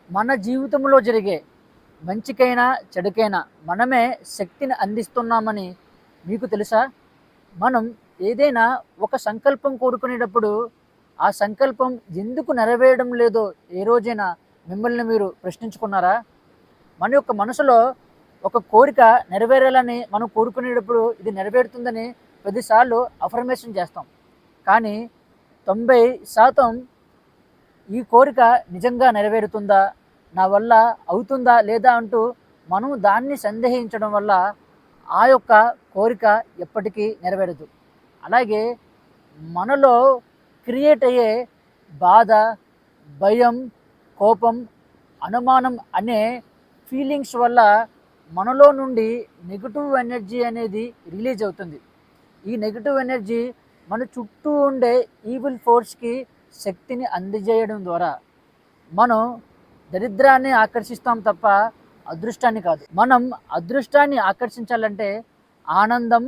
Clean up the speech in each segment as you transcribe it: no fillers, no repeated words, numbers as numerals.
మన జీవితంలో జరిగే మంచికైనా చెడుకైనా మనమే శక్తిని అందిస్తున్నామని మీకు తెలుసా? మనం ఏదైనా ఒక సంకల్పం కోరుకునేటప్పుడు ఆ సంకల్పం ఎందుకు నెరవేరడం లేదో ఏ రోజైనా మిమ్మల్ని మీరు ప్రశ్నించుకున్నారా? మన యొక్క మనసులో ఒక కోరిక నెరవేరాలని మనం కోరుకునేటప్పుడు ఇది నెరవేరుతుందని 10 సార్లు అఫర్మేషన్ చేస్తాం. కానీ 90% ఈ కోరిక నిజంగా నెరవేరుతుందా? నా వల్ల అవుతుందా? లేదా? అంటూ మనం దాన్ని సందేహించడం వల్ల ఆ యొక్క కోరిక ఎప్పటికీ నెరవేరదు. అలాగే మనలో క్రియేట్ అయ్యే బాధ, భయం, కోపం, అనుమానం అనే ఫీలింగ్స్ వల్ల మనలో నుండి నెగెటివ్ ఎనర్జీ అనేది రిలీజ్ అవుతుంది. ఈ నెగెటివ్ ఎనర్జీ మన చుట్టూ ఉండే ఈవిల్ ఫోర్స్‌కి శక్తిని అందజేయడం ద్వారా మనం దరిద్రాన్ని ఆకర్షిస్తాం తప్ప అదృష్టాన్ని కాదు. మనం అదృష్టాన్ని ఆకర్షించాలంటే ఆనందం,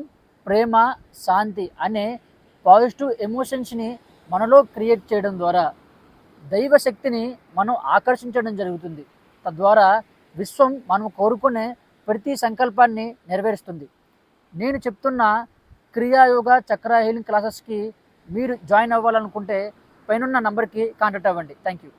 ప్రేమ, శాంతి అనే పాజిటివ్ ఎమోషన్స్‌ని మనలో క్రియేట్ చేయడం ద్వారా దైవ శక్తిని మనం ఆకర్షించడం జరుగుతుంది. తద్వారా విశ్వం మనం కోరుకునే ప్రతి సంకల్పాన్ని నెరవేరుస్తుంది. నేను చెప్తున్న క్రియాయోగ చక్ర హీలింగ్ క్లాసెస్‌కి మీరు జాయిన్ అవ్వాలనుకుంటే పైనున్న నంబర్‌కి కాంటాక్ట్ అవ్వండి. Thank you.